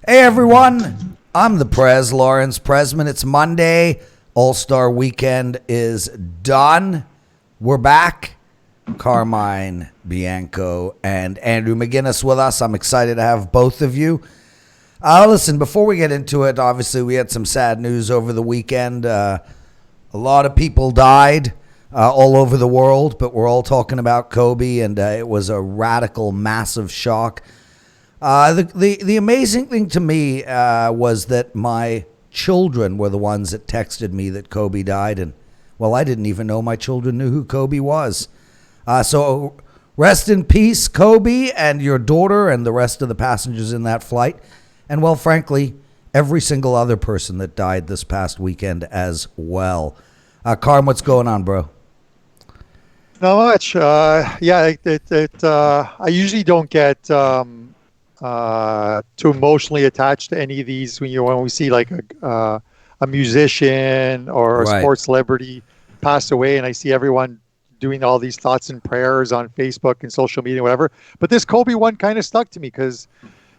Hey everyone, I'm the Prez, Lawrence Presman. It's Monday. All-Star Weekend is done. We're back. Carmine Bianco and Andrew McGinnis with us. I'm excited to have both of you. Listen, before we get into it, obviously we had some sad news over the weekend. A lot of people died all over the world, but we're all talking about Kobe, and it was a radical, massive shock. The amazing thing to me was that my children were the ones that texted me that Kobe died, and well, I didn't even know my children knew who Kobe was. So rest in peace, Kobe, and your daughter and the rest of the passengers in that flight. And well, frankly, every single other person that died this past weekend as well. Carm, what's going on, bro? Not much. I usually don't get too emotionally attached to any of these when we see like a musician or a sports celebrity pass away, and I see everyone doing all these thoughts and prayers on Facebook and social media, whatever. But this Kobe one kind of stuck to me because,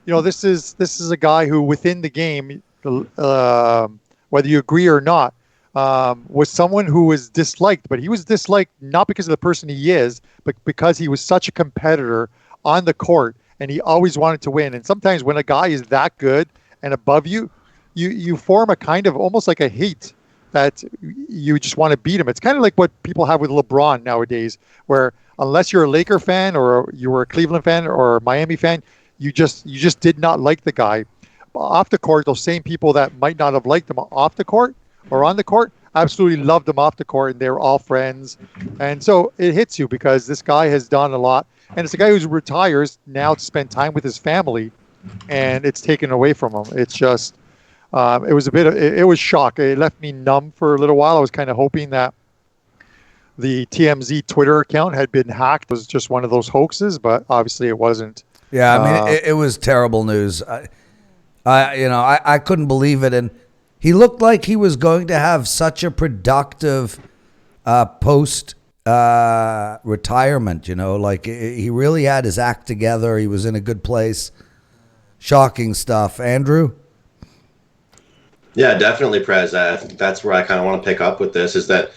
this is a guy who within the game, whether you agree or not, was someone who was disliked, but he was disliked not because of the person he is, but because he was such a competitor on the court, and he always wanted to win. And sometimes when a guy is that good and above you, you form a kind of almost like a hate that you just want to beat him. It's kind of like what people have with LeBron nowadays, where unless you're a Laker fan or you were a Cleveland fan or a Miami fan, you just did not like the guy. Off the court, those same people that might not have liked him off the court or on the court absolutely loved him off the court, and they were all friends. And so it hits you because this guy has done a lot. And it's a guy who retires now to spend time with his family, and it's taken away from him. It's just, it was shock. It left me numb for a little while. I was kind of hoping that the TMZ Twitter account had been hacked. It was just one of those hoaxes, but obviously it wasn't. Yeah, I mean, it was terrible news. I couldn't believe it. And he looked like he was going to have such a productive post retirement, like he really had his act together. He was in a good place. Shocking stuff. Andrew? Yeah, definitely, Prez. I think that's where I kind of want to pick up with this is that,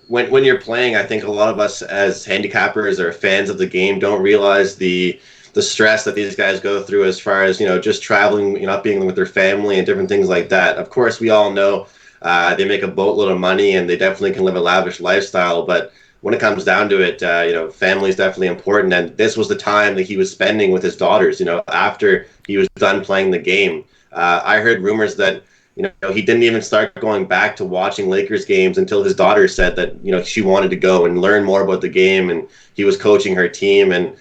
when you're playing, I think a lot of us as handicappers or fans of the game don't realize the stress that these guys go through as far as, just traveling, not being with their family and different things like that. Of course, we all know they make a boatload of money and they definitely can live a lavish lifestyle, but when it comes down to it, family is definitely important. And this was the time that he was spending with his daughters, after he was done playing the game. I heard rumors that, he didn't even start going back to watching Lakers games until his daughter said that, she wanted to go and learn more about the game, and he was coaching her team. And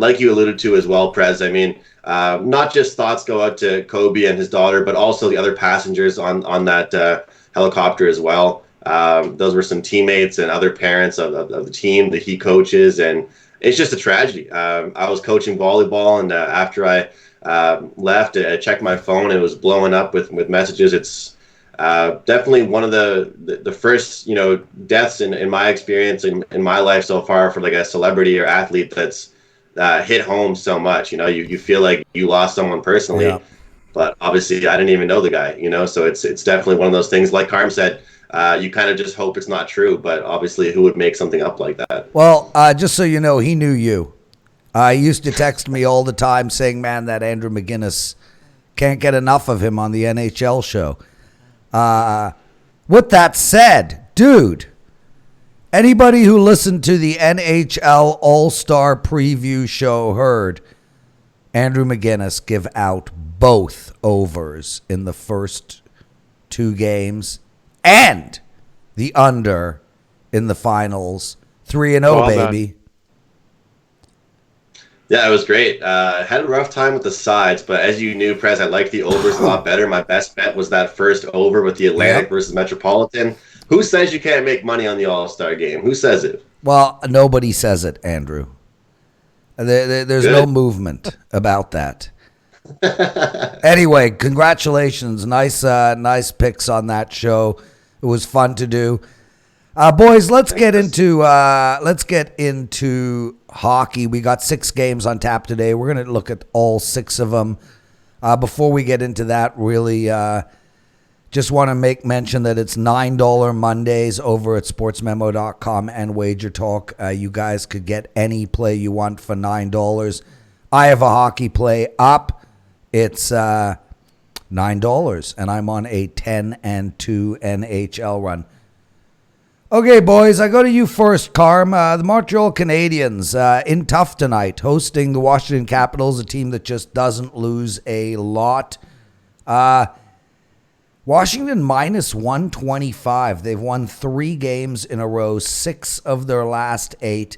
like you alluded to as well, Prez, I mean, not just thoughts go out to Kobe and his daughter, but also the other passengers on that helicopter as well. Those were some teammates and other parents of the team that he coaches, and it's just a tragedy. I was coaching volleyball, and after I left, I checked my phone. It was blowing up with messages. It's definitely one of the first deaths in my experience in my life so far for like a celebrity or athlete that's hit home so much. You feel like you lost someone personally, yeah. But obviously I didn't even know the guy. So it's definitely one of those things. Like Carm said. You kind of just hope it's not true, but obviously who would make something up like that? Well, just so you know, he knew you. He used to text me all the time saying, man, that Andrew McGinnis, can't get enough of him on the NHL show. With that said, dude, anybody who listened to the NHL All-Star preview show heard Andrew McGinnis give out both overs in the first two games and the under in the finals. 3-0, baby. Yeah, it was great. Had a rough time with the sides, but as you knew, Prez, I liked the overs a lot better. My best bet was that first over with the Atlantic versus Metropolitan. Who says you can't make money on the All-Star game? Who says it? Well, nobody says it, Andrew. There's no movement about that. Anyway, congratulations. Nice picks on that show. It was fun to do. Boys, let's get into hockey. We got 6 games on tap today. We're going to look at all 6 of them. Before we get into that, really just want to make mention that it's $9 Mondays over at sportsmemo.com and Wager Talk. You guys could get any play you want for $9. I have a hockey play up. It's $9, and I'm on a 10-2 NHL run. Okay, boys, I go to you first, Carm. The Montreal Canadiens in tough tonight, hosting the Washington Capitals, a team that just doesn't lose a lot. Washington minus 125. They've won 3 games in a row, 6 of their last 8.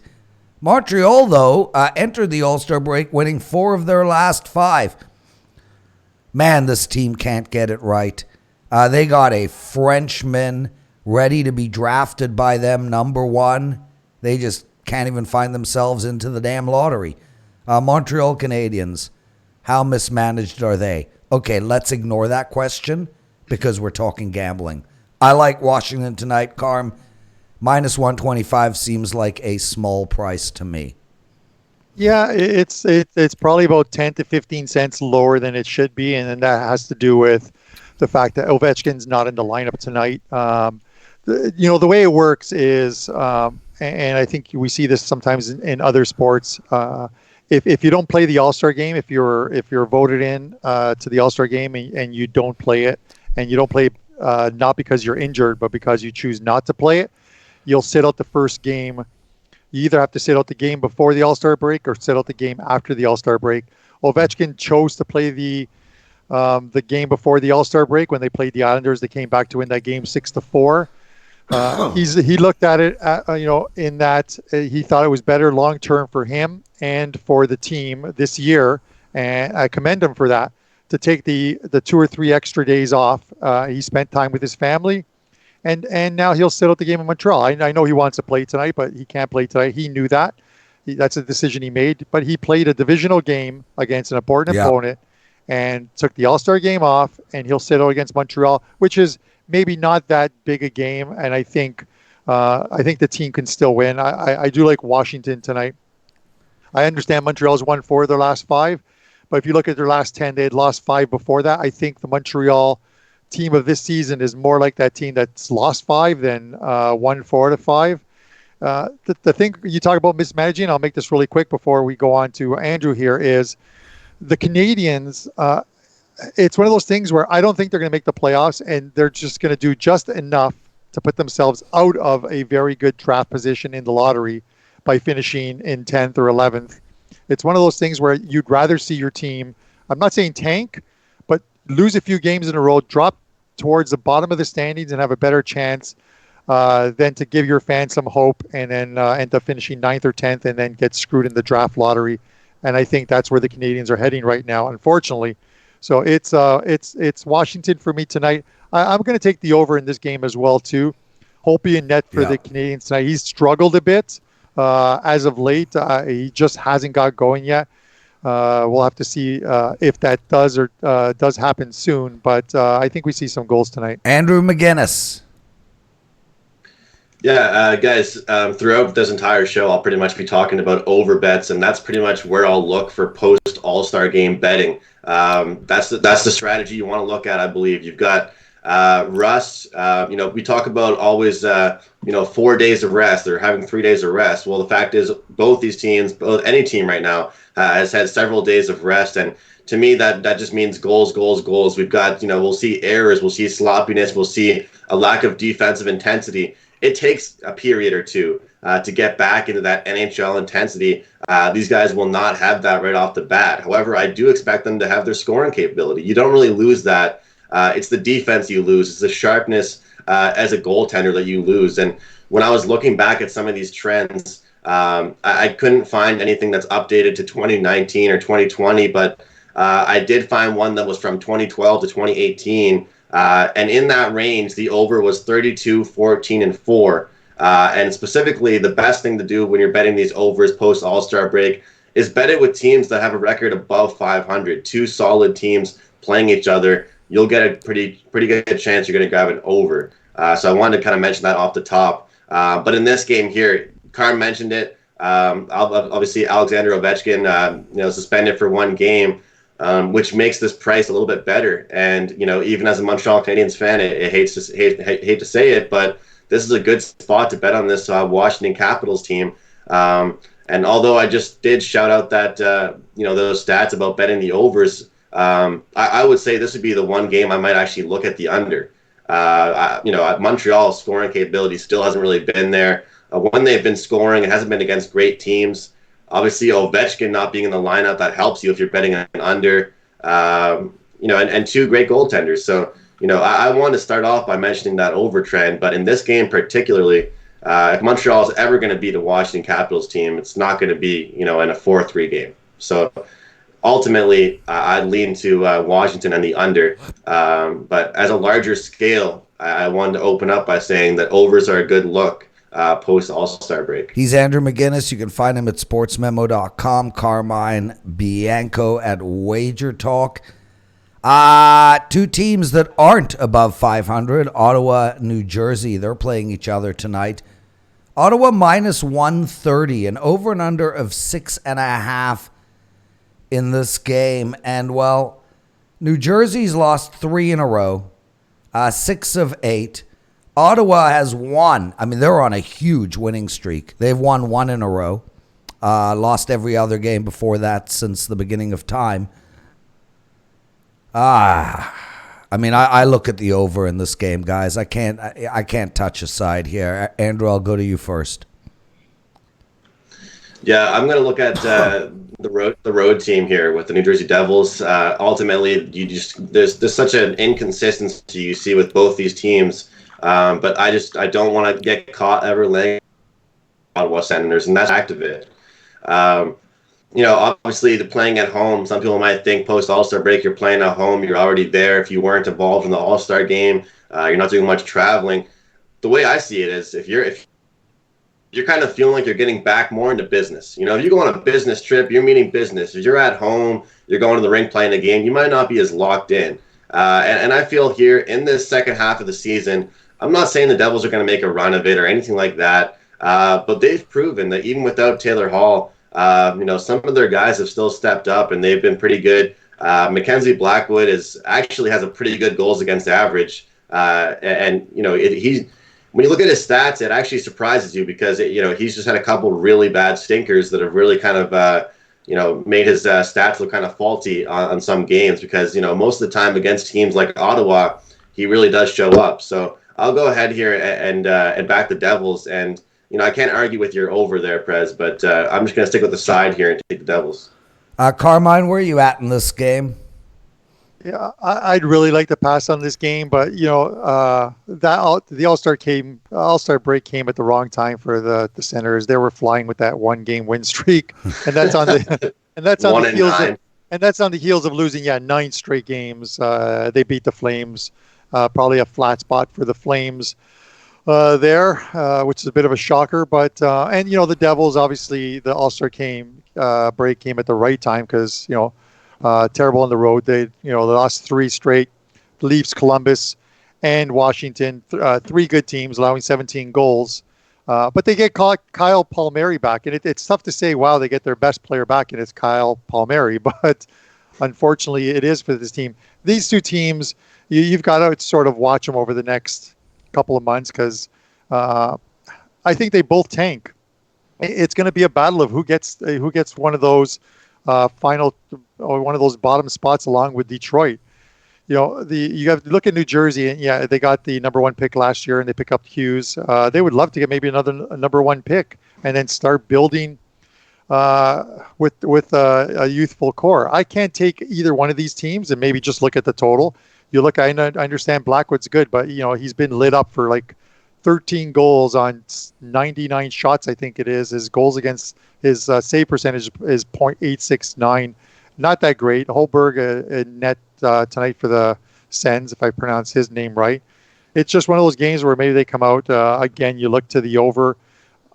Montreal, though, entered the All-Star break winning 4 of their last 5. Man, this team can't get it right. They got a Frenchman ready to be drafted by them, number 1. They just can't even find themselves into the damn lottery. Montreal Canadiens, how mismanaged are they? Okay, let's ignore that question because we're talking gambling. I like Washington tonight, Carm. Minus 125 seems like a small price to me. Yeah, it's probably about 10 to 15 cents lower than it should be, and then that has to do with the fact that Ovechkin's not in the lineup tonight. The way it works is, and I think we see this sometimes in other sports. If you don't play the All-Star game, if you're voted in to the All-Star game and you don't play it, and you don't play not because you're injured, but because you choose not to play it, you'll sit out the first game. You either have to sit out the game before the All-Star break or sit out the game after the All-Star break. Ovechkin chose to play the game before the All-Star break when they played the Islanders. They came back to win that game 6-4. He looked at it, in that he thought it was better long term for him and for the team this year, and I commend him for that. To take the 2 or 3 extra days off, he spent time with his family, and now he'll sit out the game in Montreal. I know he wants to play tonight, but he can't play tonight. He knew that. That's a decision he made. But he played a divisional game against an important opponent, and took the All-Star game off, and he'll sit out against Montreal, which is maybe not that big a game, and I think the team can still win. I do like Washington tonight. I understand Montreal's won 4 of their last 5, but if you look at their last 10, they had lost 5 before that. I think the Montreal team of this season is more like that team that's lost 5 than won 4 out of 5. The thing you talk about mismanaging, I'll make this really quick before we go on to Andrew here, is the Canadiens. It's one of those things where I don't think they're going to make the playoffs, and they're just going to do just enough to put themselves out of a very good draft position in the lottery by finishing in 10th or 11th. It's one of those things where you'd rather see your team, I'm not saying tank, but lose a few games in a row, drop towards the bottom of the standings and have a better chance than to give your fans some hope and then end up finishing 9th or 10th and then get screwed in the draft lottery. And I think that's where the Canadiens are heading right now, unfortunately. So it's Washington for me tonight. I'm going to take the over in this game as well too. Holtby in net for the Canadiens tonight. He's struggled a bit as of late. He just hasn't got going yet. We'll have to see if that does happen soon. But I think we see some goals tonight. Andrew McGinnis. Yeah, guys, throughout this entire show, I'll pretty much be talking about over bets, and that's pretty much where I'll look for post All-Star game betting. That's the strategy you want to look at, I believe. You've got Russ. We talk about always 4 days of rest. They're having 3 days of rest. Well, the fact is, both these teams, any team right now, has had several days of rest, and to me, that just means goals. We've got, we'll see errors, we'll see sloppiness, we'll see a lack of defensive intensity. It takes a period or two to get back into that NHL intensity. These guys will not have that right off the bat. However, I do expect them to have their scoring capability. You don't really lose that. It's the defense you lose. It's the sharpness as a goaltender that you lose. And when I was looking back at some of these trends, I couldn't find anything that's updated to 2019 or 2020, but I did find one that was from 2012 to 2018. And in that range, the over was 32, 14, and 4. And specifically, the best thing to do when you're betting these overs post All-Star break is bet it with teams that have a record above 500. 2 solid teams playing each other. You'll get a pretty good chance you're going to grab an over. So I wanted to kind of mention that off the top. But in this game here, Carm mentioned it. Obviously, Alexander Ovechkin, suspended for 1 game. which makes this price a little bit better. And, even as a Montreal Canadiens fan, it hate to say it, but this is a good spot to bet on this Washington Capitals team. And although I just did shout out that, those stats about betting the overs, I would say this would be the one game I might actually look at the under. Montreal's scoring capability still hasn't really been there. When they've been scoring, it hasn't been against great teams. Obviously, Ovechkin not being in the lineup, that helps you if you're betting an under, and two great goaltenders. So, I want to start off by mentioning that over trend, but in this game particularly, if Montreal is ever going to beat a Washington Capitals team, it's not going to be, in a 4-3 game. So ultimately, I'd lean to Washington and the under. But as a larger scale, I wanted to open up by saying that overs are a good look post All-Star break. He's Andrew McGinnis. You can find him at sportsmemo.com. Carmine Bianco at Wager Talk. Two teams that aren't above 500, Ottawa, New Jersey. They're playing each other tonight. Ottawa minus 130, an over and under of 6.5 in this game. And, well, New Jersey's lost 3 in a row, 6 of 8. Ottawa has won. I mean, they're on a huge winning streak. They've won 1 in a row. Lost every other game before that since the beginning of time. I look at the over in this game, guys. I can't touch a side here. Andrew, I'll go to you first. Yeah, I'm going to look at the road team here with the New Jersey Devils. Ultimately, there's such an inconsistency you see with both these teams. But I don't want to get caught ever laying Ottawa Senators, and that's fact of it. Obviously, the playing at home, some people might think post All-Star break, you're playing at home, you're already there. If you weren't involved in the All-Star game, you're not doing much traveling. The way I see it is if you're kind of feeling like you're getting back more into business. If you go on a business trip, you're meeting business. If you're at home, you're going to the rink playing a game, you might not be as locked in. And I feel here in this second half of the season, I'm not saying the Devils are going to make a run of it or anything like that, but they've proven that even without Taylor Hall, some of their guys have still stepped up and they've been pretty good. Mackenzie Blackwood actually has a pretty good goals against average, when you look at his stats, it actually surprises you because he's just had a couple really bad stinkers that have really kind of made his stats look kind of faulty on some games because most of the time against teams like Ottawa, he really does show up. So I'll go ahead here and back the Devils. And, I can't argue with your over there, Prez, but I'm just going to stick with the side here and take the Devils. Carmine, where are you at in this game? Yeah, I'd really like to pass on this game, but, the All-Star break came at the wrong time for the Senators. They were flying with that 1-game win streak, and that's on the heels of losing 9 straight games. They beat the Flames. Probably a flat spot for the Flames which is a bit of a shocker. But the Devils, obviously, the All-Star break came at the right time because terrible on the road. They lost 3 straight. Leafs, Columbus, and Washington. 3 good teams, allowing 17 goals. But they get Kyle Palmieri back, and it's tough to say, wow, they get their best player back, and it's Kyle Palmieri. But unfortunately, it is for this team. These 2 teams, you've got to sort of watch them over the next couple of months because I think they both tank. It's going to be a battle of who gets one of those final or one of those bottom spots along with Detroit. You have to look at New Jersey, and they got the number 1 pick last year, and they pick up Hughes. They would love to get maybe another number 1 pick and then start building with a youthful core. I can't take either one of these teams and maybe just look at the total. I understand Blackwood's good, but he's been lit up for like 13 goals on 99 shots, I think it is. His goals against his save percentage is .869. Not that great. Holberg in net tonight for the Sens, if I pronounce his name right. It's just one of those games where maybe they come out. Again, you look to the over.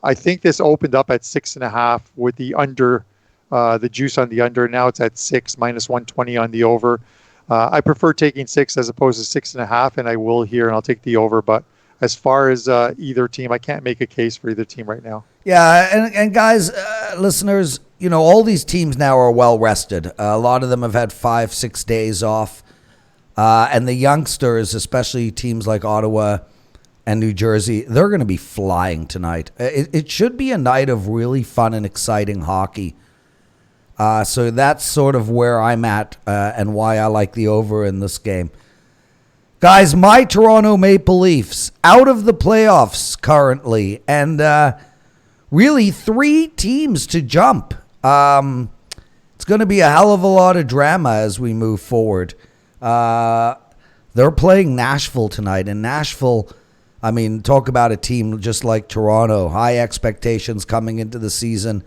I think this opened up at 6.5 with the under, the juice on the under. Now it's at 6, minus 120 on the over. I prefer taking 6 as opposed to 6.5, and I will here, and I'll take the over. But as far as either team, I can't make a case for either team right now. Yeah, and guys, listeners, all these teams now are well rested. A lot of them have had 5-6 days off. And the youngsters, especially teams like Ottawa and New Jersey, they're going to be flying tonight. It should be a night of really fun and exciting hockey. So that's sort of where I'm at and why I like the over in this game. Guys, my Toronto Maple Leafs out of the playoffs currently, and really 3 teams to jump. It's going to be a hell of a lot of drama as we move forward. They're playing Nashville tonight, and Nashville, I mean, talk about a team just like Toronto, high expectations coming into the season.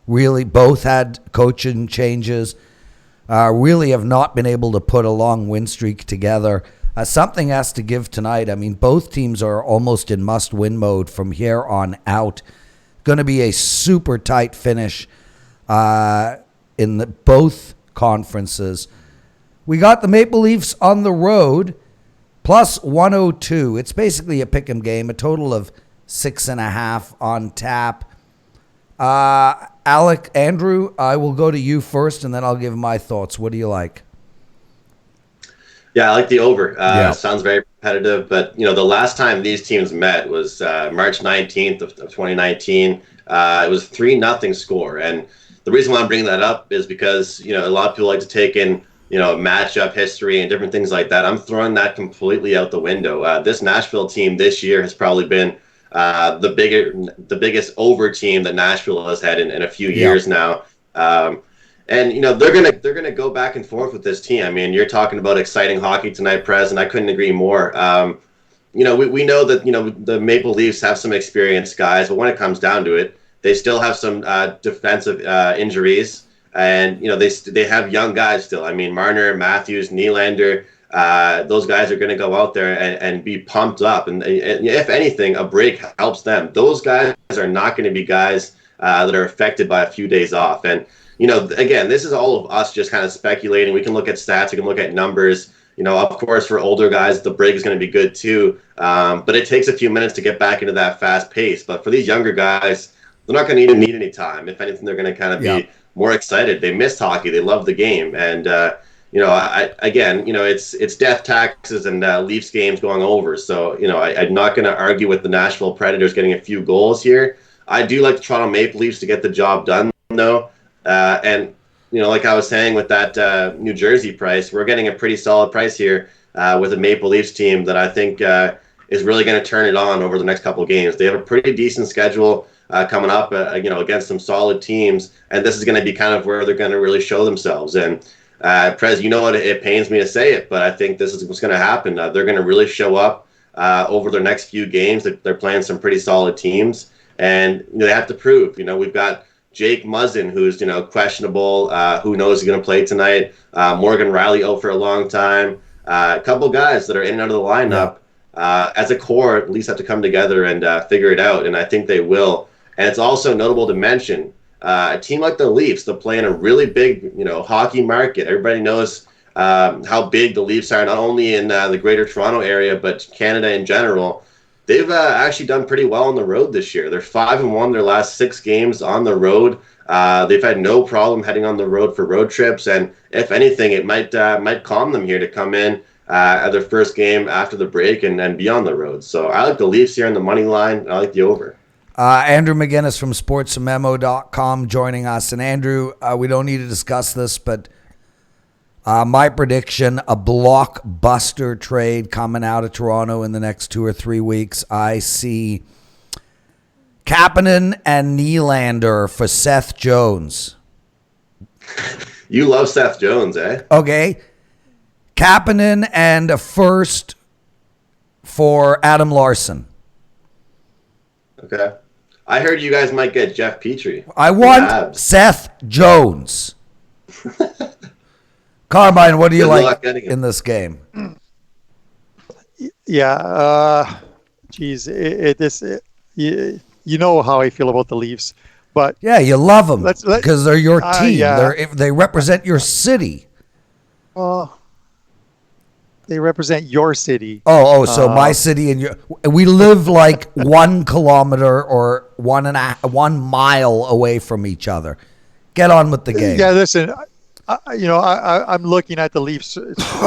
Really, both had coaching changes. Really have not been able to put a long win streak together. Something has to give tonight. I mean, both teams are almost in must-win mode from here on out. Going to be a super tight finish in both conferences. We got the Maple Leafs on the road, plus 102. It's basically a pick'em game, a total of 6.5 on tap. Andrew, I will go to you first, and then I'll give my thoughts. What do you like? Yeah, I like the over. Sounds very competitive, but the last time these teams met was March 19th of 2019. It was 3-0 score, and the reason why I'm bringing that up is because a lot of people like to take in matchup history and different things like that. I'm throwing that completely out the window. This Nashville team this year has probably been the biggest over team that Nashville has had in a few years now. And they're gonna go back and forth with this team. I mean, you're talking about exciting hockey tonight, Prez, and I couldn't agree more. We know that the Maple Leafs have some experienced guys, but when it comes down to it, they still have some defensive injuries. And they have young guys still. I mean, Marner, Matthews, Nylander, those guys are going to go out there and be pumped up. And if anything, a break helps them. Those guys are not going to be guys that are affected by a few days off. And again, this is all of us just kind of speculating. We can look at stats, we can look at numbers. Of course, for older guys, the break is going to be good too. But it takes a few minutes to get back into that fast pace. But for these younger guys, they're not going to need any time. If anything, they're going to kind of be more excited. They missed hockey. They love the game. And, it's death taxes and Leafs games going over. So, I'm not going to argue with the Nashville Predators getting a few goals here. I do like the Toronto Maple Leafs to get the job done, though. And like I was saying with that New Jersey price, we're getting a pretty solid price here with a Maple Leafs team that I think is really going to turn it on over the next couple of games. They have a pretty decent schedule coming up, against some solid teams, and this is going to be kind of where they're going to really show themselves. And Prez, it pains me to say it, but I think this is what's going to happen. They're going to really show up over their next few games. They're playing some pretty solid teams, and they have to prove. We've got Jake Muzzin, who's questionable. Who knows he's going to play tonight? Morgan Riley out for a long time. A couple guys that are in and out of the lineup as a core at least have to come together and figure it out, and I think they will. And it's also notable to mention a team like the Leafs, they play in a really big hockey market. Everybody knows how big the Leafs are, not only in the Greater Toronto area but Canada in general. They've actually done pretty well on the road this year. They're 5-1 their last 6 games on the road. They've had no problem heading on the road for road trips, and if anything, it might calm them here to come in at their first game after the break and be on the road. So I like the Leafs here in the money line. I like the over. Andrew McGinnis from sportsmemo.com joining us. And Andrew, we don't need to discuss this, but my prediction, a blockbuster trade coming out of Toronto in the next 2 or 3 weeks. I see Kapanen and Nylander for Seth Jones. You love Seth Jones, eh? Okay. Kapanen and a first for Adam Larson. Okay. I heard you guys might get Jeff Petrie. I want Seth Jones. Carmine, what do you like in this game? Yeah, you know how I feel about the Leafs, but yeah, you love them because they're your team. They represent your city. They represent your city. So my city and we live like 1 kilometer or 1 mile away from each other. Get on with the game. Yeah, listen, I'm looking at the Leafs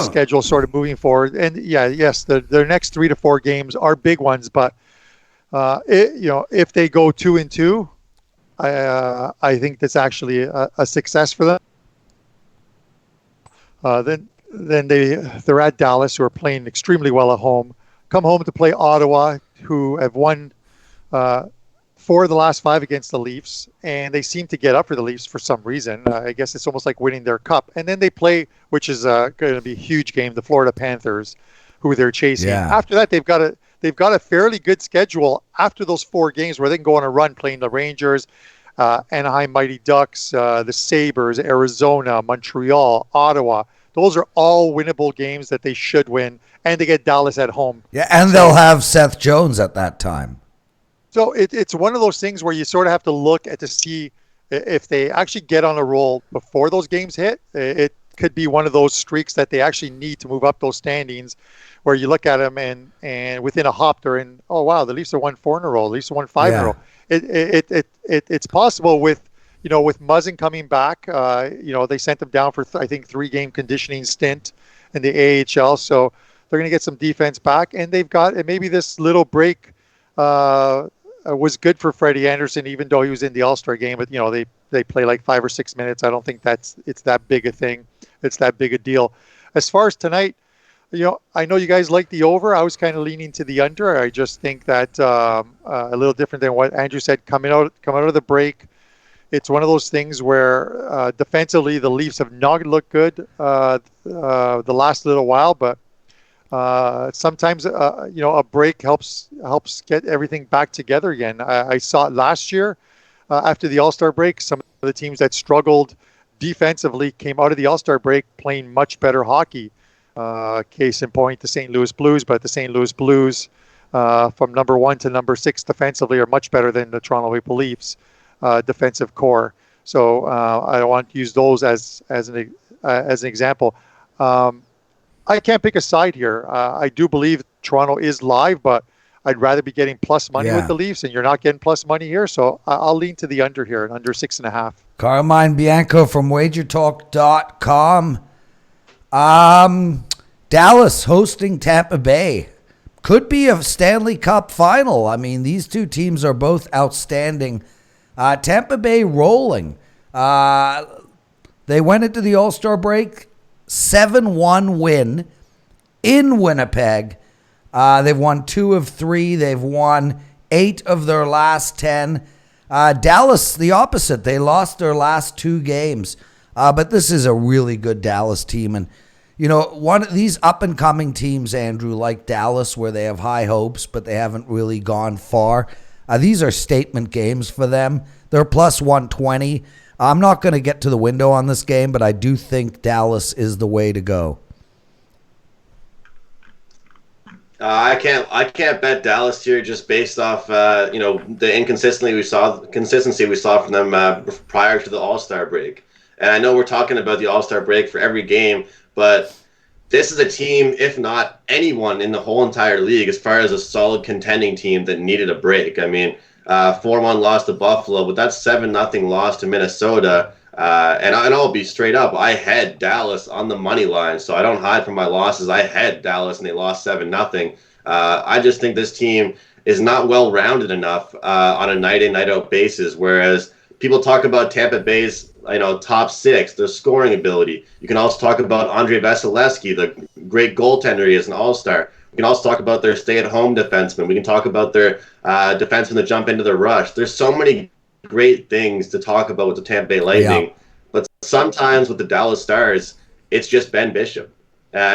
schedule sort of moving forward, and yes, their next 3 to 4 games are big ones, but if they go 2-2, I think that's actually a success for them. Then they're at Dallas, who are playing extremely well at home. Come home to play Ottawa, who have won 4 of the last 5 against the Leafs, and they seem to get up for the Leafs for some reason. I guess it's almost like winning their cup. And then they play, which is going to be a huge game, the Florida Panthers, who they're chasing. Yeah. After that, they've got a fairly good schedule after those 4 games where they can go on a run playing the Rangers, Anaheim Mighty Ducks, the Sabres, Arizona, Montreal, Ottawa. Those are all winnable games that they should win, and they get Dallas at home. Yeah, and they'll have Seth Jones at that time. So it's one of those things where you sort of have to look at to see if they actually get on a roll before those games hit. It could be one of those streaks that they actually need to move up those standings, where you look at them and within a hop they're in. Oh wow, the Leafs have won 4 in a row. The Leafs have won 5 in a row. It's possible with Muzzin coming back. They sent him down for I think 3-game conditioning stint in the AHL, so they're going to get some defense back, and they've got, and maybe this little break was good for Freddie Anderson, even though he was in the All-Star game. But they play like 5 or 6 minutes. I don't think it's that big a thing. It's that big a deal. As far as tonight, I know you guys like the over. I was kind of leaning to the under. I just think that a little different than what Andrew said. Coming out of the break, it's one of those things where defensively the Leafs have not looked good the last little while, but sometimes a break helps get everything back together again. I saw it last year after the All-Star break. Some of the teams that struggled defensively came out of the All-Star break playing much better hockey. Case in point, the St. Louis Blues, but the St. Louis Blues from number 1 to number 6 defensively are much better than the Toronto Maple Leafs defensive core. So I don't want to use those as an example. I can't pick a side here. I do believe Toronto is live, but I'd rather be getting plus money with the Leafs, and you're not getting plus money here. So I'll lean to the under here, under 6.5. Carmine Bianco from wagertalk.com. Dallas hosting Tampa Bay. Could be a Stanley Cup final. I mean, these two teams are both outstanding. Tampa Bay rolling. They went into the All-Star break 7-1 win in Winnipeg. They've won 2 of 3. They've won 8 of their last 10. Dallas, the opposite. They lost their last 2 games. But this is a really good Dallas team. And, one of these up-and-coming teams, Andrew, like Dallas, where they have high hopes, but they haven't really gone far. These are statement games for them. They're plus 120. I'm not going to get to the window on this game, but I do think Dallas is the way to go. I can't bet Dallas here just based off the consistency we saw from them prior to the All-Star break. And I know we're talking about the All-Star break for every game, but this is a team, if not anyone in the whole entire league, as far as a solid contending team that needed a break. I mean, 4-1 loss to Buffalo, but that's 7-0 loss to Minnesota. And I'll be straight up. I had Dallas on the money line, so I don't hide from my losses. I had Dallas, and they lost 7-0. I just think this team is not well-rounded enough on a night-in, night-out basis, whereas people talk about Tampa Bay's top 6, their scoring ability. You can also talk about Andrei Vasilevsky, the great goaltender he is, an all-star. We can also talk about their stay-at-home defensemen. We can talk about their defensemen that jump into the rush. There's so many great things to talk about with the Tampa Bay Lightning. Yeah. But sometimes with the Dallas Stars, it's just Ben Bishop.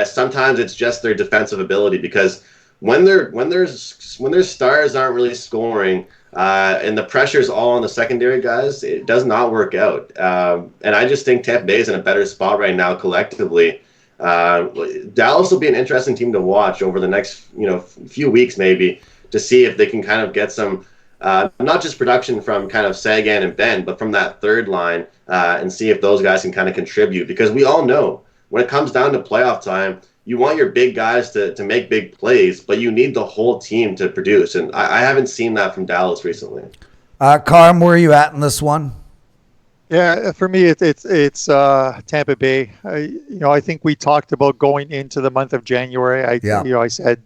Sometimes it's just their defensive ability, because when their stars aren't really scoring and the pressure's all on the secondary guys, it does not work out. And I just think Tampa Bay is in a better spot right now collectively. Dallas will be an interesting team to watch over the next few weeks, maybe, to see if they can kind of get some not just production from kind of Sagan and Ben, but from that third line, and see if those guys can kind of contribute, because we all know when it comes down to playoff time, you want your big guys to make big plays, but you need the whole team to produce. And I haven't seen that from Dallas recently. Carm, where are you at in this one? Yeah, for me, it's Tampa Bay. I think we talked about going into the month of January. I said,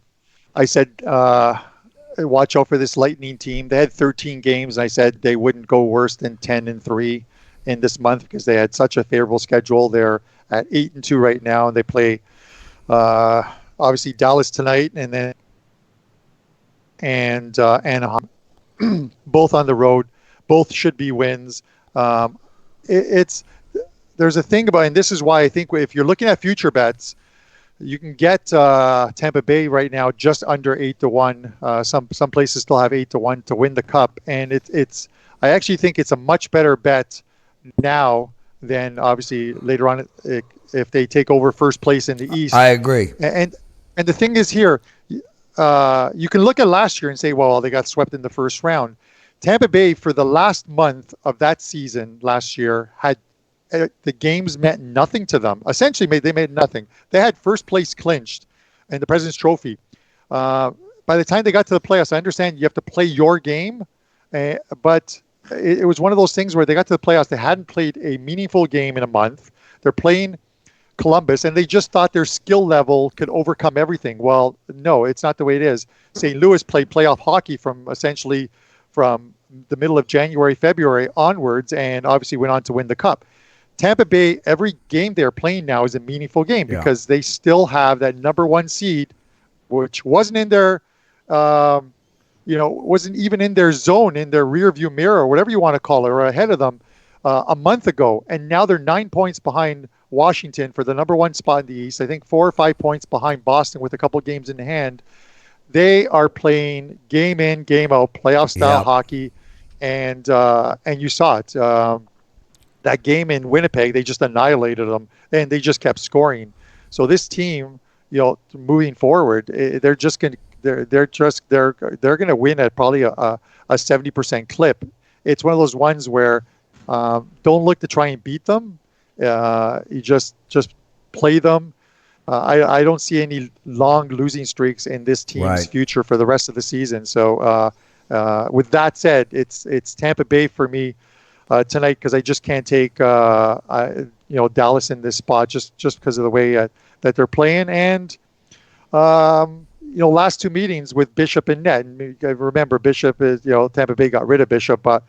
watch out for this Lightning team. They had 13 games, and I said they wouldn't go worse than 10-3 in this month because they had such a favorable schedule. They're at 8-2 right now, and they play obviously Dallas tonight, and Anaheim, both on the road. Both should be wins. There's a thing about, and this is why I think if you're looking at future bets, you can get Tampa Bay right now just under 8-1. Some places still have 8-1 to win the cup, and I actually think it's a much better bet now than obviously later on if they take over first place in the East. I agree. And the thing is here, you can look at last year and say, well, they got swept in the first round. Tampa Bay, for the last month of that season last year, had the games meant nothing to them. Essentially, they made nothing. They had first place clinched in the President's Trophy. By the time they got to the playoffs, I understand you have to play your game, but it was one of those things where they got to the playoffs. They hadn't played a meaningful game in a month. They're playing Columbus, and they just thought their skill level could overcome everything. Well, no, it's not the way it is. St. Louis played playoff hockey from the middle of January, February onwards, and obviously went on to win the cup. Tampa Bay, every game they're playing now is a meaningful game because they still have that number one seed, which wasn't in their, wasn't even in their zone, in their rear view mirror, whatever you want to call it, or ahead of them a month ago. And now they're 9 points behind Washington for the number one spot in the East. I think 4 or 5 points behind Boston with a couple of games in hand. They are playing game in, game out, playoff style hockey, and you saw it. That game in Winnipeg, they just annihilated them, and they just kept scoring. So this team, moving forward, they're going to win at probably a 70% clip. It's one of those ones where don't look to try and beat them. You just play them. I don't see any long losing streaks in this team's future for the rest of the season. So with that said, it's Tampa Bay for me tonight because I just can't take Dallas in this spot just because of the way that they're playing. And last two meetings with Bishop and net. And remember, Bishop is Tampa Bay got rid of Bishop, but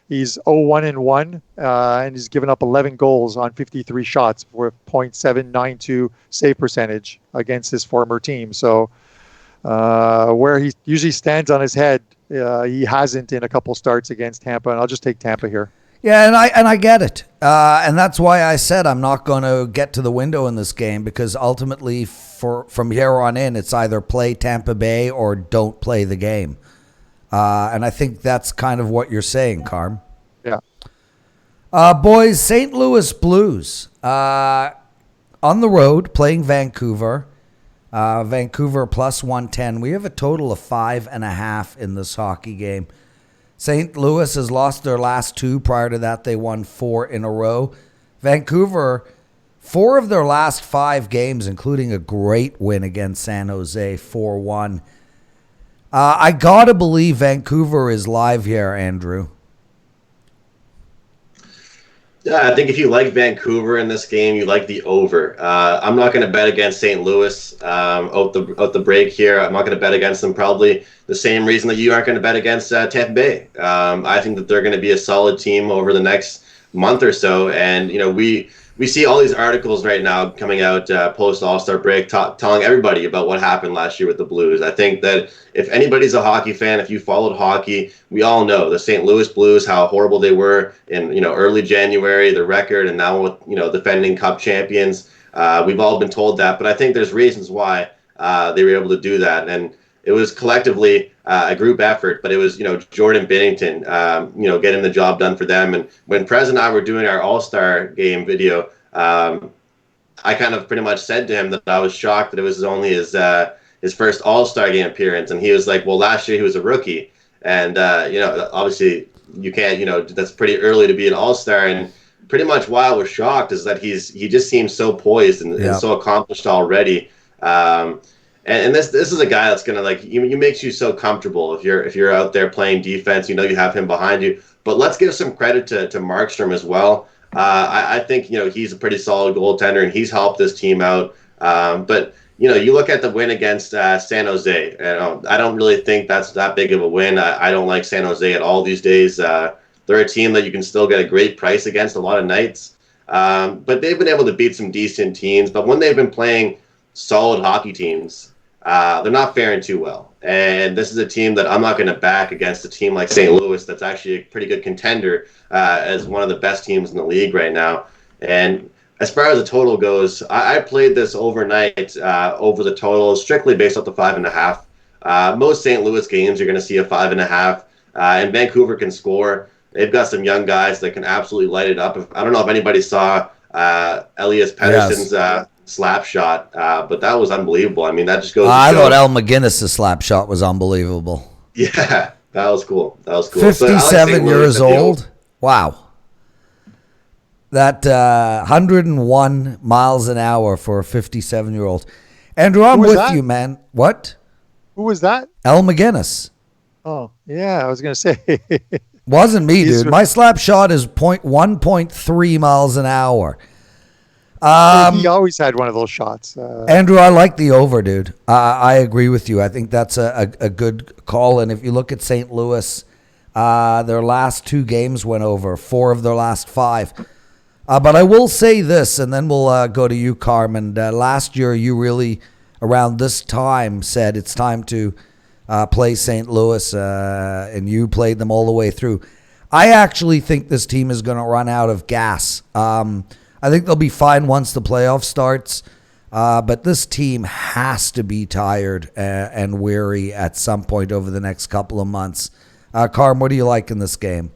he's 0-1-1, and he's given up 11 goals on 53 shots for .792 save percentage against his former team. So where he usually stands on his head, he hasn't in a couple starts against Tampa, and I'll just take Tampa here. Yeah, and I get it. And that's why I said I'm not going to get to the window in this game because ultimately from here on in, it's either play Tampa Bay or don't play the game. And I think that's kind of what you're saying, Carm. Yeah. Boys, St. Louis Blues on the road playing Vancouver. Vancouver plus 110. We have a total of 5.5 in this hockey game. St. Louis has lost their last 2. Prior to that, they won 4 in a row. Vancouver, 4 of their last 5 games, including a great win against San Jose, 4-1. I got to believe Vancouver is live here, Andrew. Yeah, I think if you like Vancouver in this game, you like the over. I'm not going to bet against St. Louis out the break here. I'm not going to bet against them probably the same reason that you aren't going to bet against Tampa Bay. I think that they're going to be a solid team over the next month or so. And, we see all these articles right now coming out post All-Star break telling everybody about what happened last year with the Blues. I think that if anybody's a hockey fan, if you followed hockey, we all know the St. Louis Blues, how horrible they were in early January, the record, and now with defending Cup champions. We've all been told that, but I think there's reasons why they were able to do that. And it was collectively a group effort, but it was, Jordan Binnington, getting the job done for them. And when Prez and I were doing our All-Star game video, I kind of pretty much said to him that I was shocked that it was only his first All-Star game appearance. And he was like, well, last year he was a rookie. And, obviously you can't, that's pretty early to be an All-Star. And pretty much why I was shocked is that he just seems so poised and so accomplished already. And this is a guy that's gonna you makes you so comfortable if you're out there playing defense. You have him behind you. But let's give some credit to Markstrom as well. I think he's a pretty solid goaltender and he's helped this team out. But you look at the win against San Jose. I don't really think that's that big of a win. I don't like San Jose at all these days. They're a team that you can still get a great price against a lot of nights. But they've been able to beat some decent teams. But when they've been playing solid hockey teams, they're not faring too well. And this is a team that I'm not going to back against a team like St. Louis that's actually a pretty good contender as one of the best teams in the league right now. And as far as the total goes, I played this overnight over the total strictly based off the 5.5. Most St. Louis games you're going to see a 5.5. And Vancouver can score. They've got some young guys that can absolutely light it up. I don't know if anybody saw Elias Pettersson's slap shot, but that was unbelievable. I mean, that just goes. I thought Al McGinnis' slap shot was unbelievable. Yeah, that was cool. 57 years old. Wow. That 101 miles an hour for a 57-year-old. Andrew, I'm with you, man. What? Who was that? Al McGinnis. Oh, yeah, I was going to say. Wasn't me, dude. My slap shot is 1.3 miles an hour. He always had one of those shots. Andrew, I like the over, dude. I agree with you. I think that's a good call. And if you look at St. Louis, their last 2 games went over, 4 of their last 5. But I will say this, and then we'll go to you, Carmen. Last year, you really, around this time, said it's time to play St. Louis, and you played them all the way through. I actually think this team is going to run out of gas. I think they'll be fine once the playoff starts, but this team has to be tired and weary at some point over the next couple of months. Carm, what do you like in this game?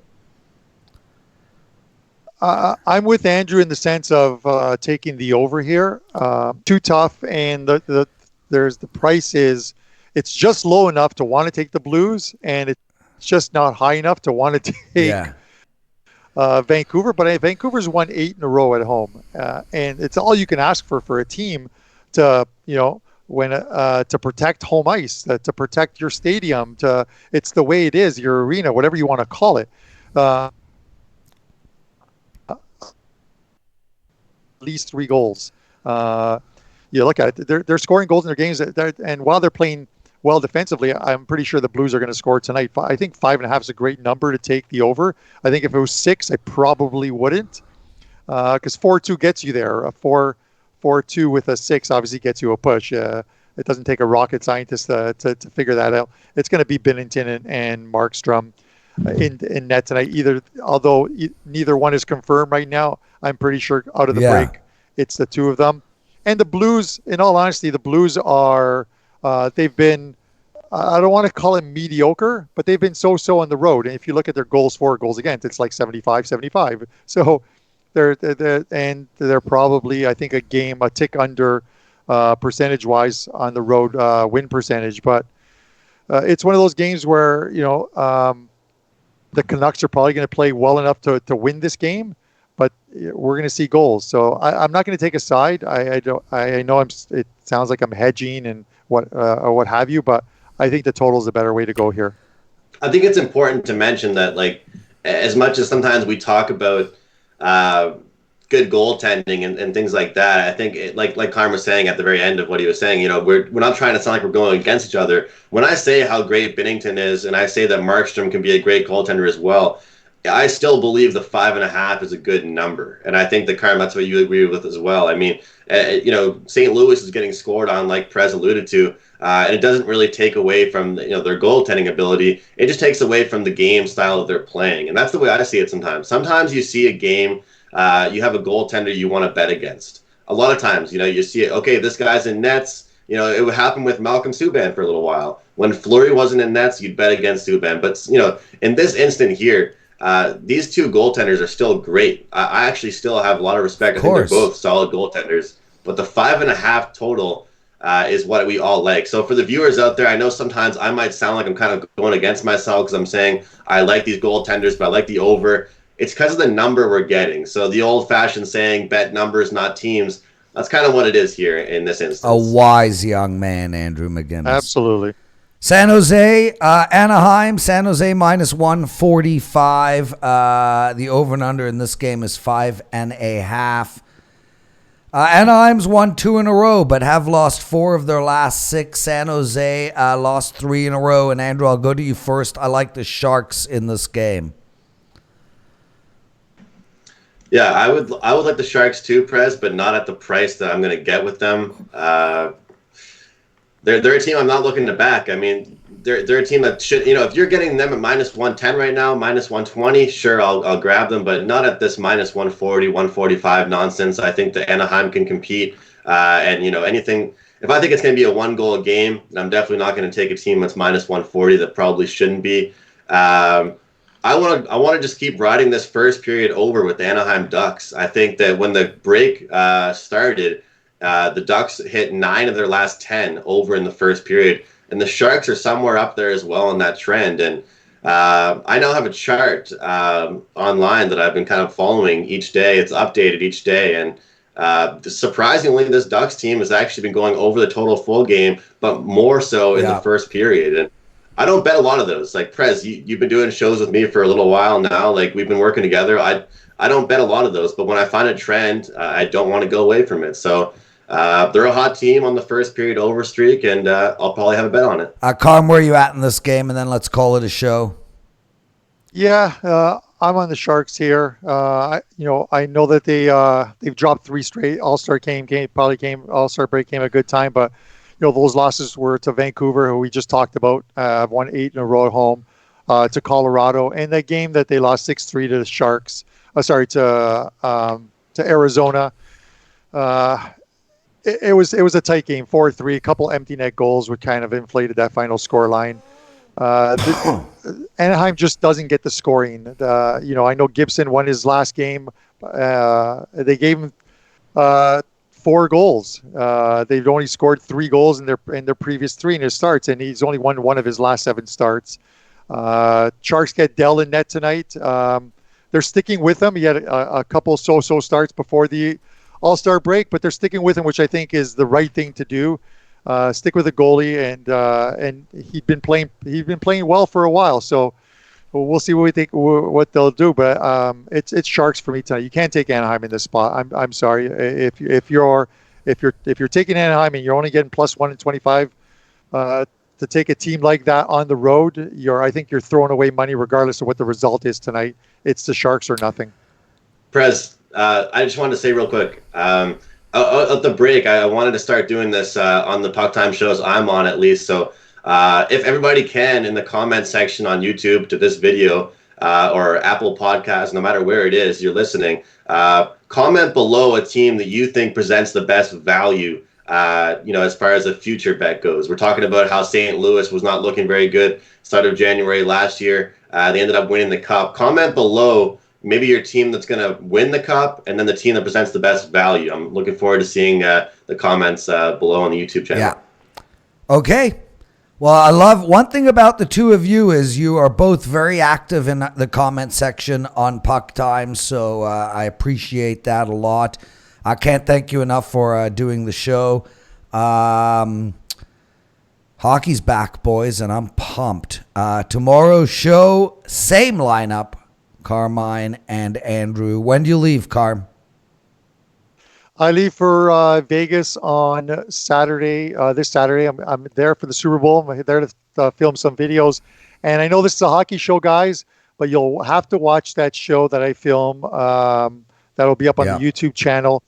I'm with Andrew in the sense of taking the over here. Too tough, and there's the price is it's just low enough to want to take the Blues, and it's just not high enough to want to take Vancouver. But Vancouver's won 8 in a row at home, and it's all you can ask for a team to to protect home ice, to protect your stadium. It's the way it is, your arena, whatever you want to call it. At least 3 goals. You look at it; they're scoring goals in their games, and while they're playing well defensively, I'm pretty sure the Blues are going to score tonight. I think 5.5 is a great number to take the over. I think if it was 6, I probably wouldn't, because 4-2 gets you there. A 4-2 with a 6 obviously gets you a push. It doesn't take a rocket scientist to figure that out. It's going to be Binnington and Markstrom in net tonight. Although neither one is confirmed right now, I'm pretty sure out of the break, it's the 2 of them. And the Blues, in all honesty, the Blues are they've been, I don't want to call it mediocre, but they've been so on the road. And if you look at their goals for, goals against, it's like 75-75. So they're probably, I think, a tick under percentage-wise on the road win percentage. But it's one of those games where, the Canucks are probably going to play well enough to win this game, but we're going to see goals. So I'm not going to take a side. I know it sounds like I'm hedging and what have you, but I think the total is a better way to go here. I think it's important to mention that, like, as much as sometimes we talk about good goaltending and things like that, I think like Carm was saying at the very end of what he was saying, we're not trying to sound like we're going against each other. When I say how great Binnington is, and I say that Markstrom can be a great goaltender as well, I still believe the 5.5 is a good number, and I think that Carm, that's what you agree with as well. I mean, St. Louis is getting scored on, like Prez alluded to, and it doesn't really take away from their goaltending ability. It just takes away from the game style that they're playing, and that's the way I see it. Sometimes you see a game, you have a goaltender you want to bet against. A lot of times, you see it. Okay, this guy's in nets. It would happen with Malcolm Subban for a little while. When Fleury wasn't in nets, you'd bet against Subban. But in this instant here, these 2 goaltenders are still great. I actually still have a lot of respect. I think they're both solid goaltenders. But the 5.5 total is what we all like. So for the viewers out there, I know sometimes I might sound like I'm kind of going against myself because I'm saying I like these goaltenders, but I like the over. it's because of the number we're getting. So the old-fashioned saying, bet numbers, not teams, that's kind of what it is here in this instance. A wise young man, Andrew McGinnis. Absolutely. San Jose, Anaheim, San Jose minus 145. The over and under in this game is 5.5. Anaheim's won 2 in a row, but have lost 4 of their last 6. San Jose lost 3 in a row. And Andrew, I'll go to you first. I like the Sharks in this game. Yeah, I would like the Sharks too, Prez, but not at the price that I'm going to get with them. They're a team I'm not looking to back. I mean, they're a team that should, if you're getting them at minus 110 right now, minus 120, sure, I'll grab them, but not at this minus 140, 145 nonsense. I think that Anaheim can compete, and anything. If I think it's going to be a 1-goal game, I'm definitely not going to take a team that's minus 140 that probably shouldn't be. I want to just keep riding this first period over with the Anaheim Ducks. I think that when the break started, the Ducks hit 9 of their last 10 over in the first period, and the Sharks are somewhere up there as well in that trend. And I now have a chart online that I've been kind of following each day. It's updated each day, and surprisingly, this Ducks team has actually been going over the total full game, but more so in the first period. And I don't bet a lot of those. Like, Prez, you've been doing shows with me for a little while now. Like, we've been working together. I don't bet a lot of those, but when I find a trend, I don't want to go away from it. So they're a hot team on the first period over streak, and I'll probably have a bet on it. Carm, where are you at in this game? And then let's call it a show. Yeah, I'm on the Sharks here. I know that they've dropped 3 straight. All-Star All-Star break came at a good time, but those losses were to Vancouver, who we just talked about, have won 8 in a row at home, to Colorado, and that game that they lost 6-3 to the Sharks. To Arizona. It was a tight game, 4-3. A couple empty net goals would kind of inflated that final score line. Anaheim just doesn't get the scoring. I know Gibson won his last game. They gave him 4 goals. They've only scored 3 goals in their previous 3 in his starts, and he's only won 1 of his last 7 starts. Sharks get Dell in net tonight. They're sticking with him. He had a couple so-so starts before the All-Star break, but they're sticking with him, which I think is the right thing to do. Stick with the goalie, and he'd been playing well for a while. So we'll see what they'll do. But it's Sharks for me tonight. You can't take Anaheim in this spot. I'm sorry. If you're taking Anaheim and you're only getting plus 125 to take a team like that on the road, I think you're throwing away money regardless of what the result is tonight. It's the Sharks or nothing. Prez, I just wanted to say real quick, at the break, I wanted to start doing this on the Puck Time shows I'm on, at least. So if everybody can, in the comment section on YouTube to this video or Apple Podcasts, no matter where it is you're listening, comment below a team that you think presents the best value, as far as a future bet goes. We're talking about how St. Louis was not looking very good start of January last year. They ended up winning the Cup. Comment below maybe your team that's going to win the Cup, and then the team that presents the best value. I'm looking forward to seeing the comments below on the YouTube channel. Yeah. Okay. Well, I love one thing about the two of you is you are both very active in the comment section on Puck Time, so I appreciate that a lot. I can't thank you enough for doing the show. Hockey's back, boys, and I'm pumped. Tomorrow's show, same lineup, Carmine and Andrew. When do you leave, Carm? I leave for Vegas on Saturday. This Saturday, I'm there for the Super Bowl. I'm there to film some videos. And I know this is a hockey show, guys, but you'll have to watch that show that I film. That'll be up on the YouTube channel.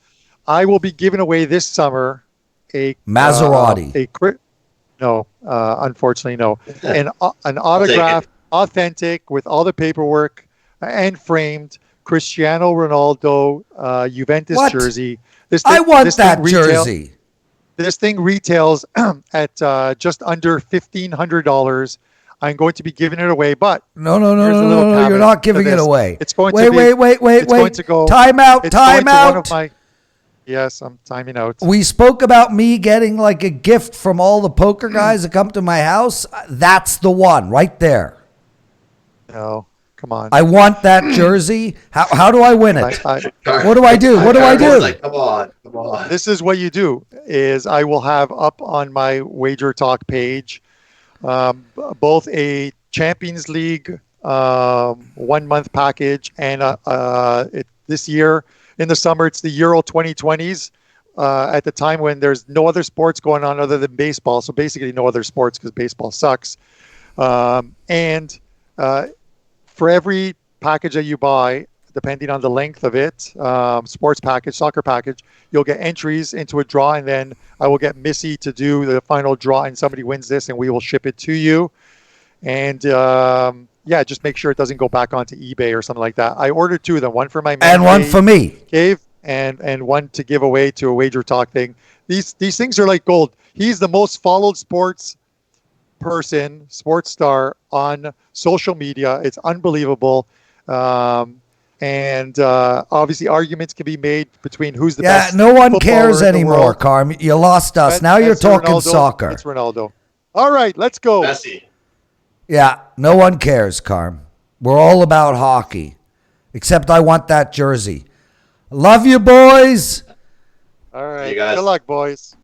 I will be giving away this summer a Maserati. No, unfortunately, no. An autographed, authentic, with all the paperwork and framed Cristiano Ronaldo Juventus jersey. I want that jersey. This thing retails at just under $1,500. I'm going to be giving it away, but no, you're not giving it away. It's going to wait. Going to go. Time out. Yes, I'm timing out. We spoke about me getting like a gift from all the poker guys that come to my house. That's the one right there. No, Come on. I want that jersey. How do I win it? What do I do? What do I do? Like, come on. This is what you do. Is I will have up on my Wager Talk page both a Champions League 1 month package and this year in the summer it's the Euro 2020s. At the time when there's no other sports going on other than baseball, so basically no other sports because baseball sucks. And for every package that you buy, depending on the length of it, sports package, soccer package, you'll get entries into a draw, and then I will get Missy to do the final draw, and somebody wins this, and we will ship it to you. And just make sure it doesn't go back onto eBay or something like that. I ordered 2 of them, one for my man and one for me. Dave, and one to give away to a Wager Talk thing. These things are like gold. He's the most followed sports star on social media. It's unbelievable. And obviously arguments can be made between who's the best. Yeah, no one cares anymore, Carm. You lost us. Now you're talking Ronaldo, soccer. It's Ronaldo. All right, let's go. Messi. Yeah, no one cares, Carm. We're all about hockey. Except I want that jersey. Love you, boys. All right. Hey, guys. Good luck, boys.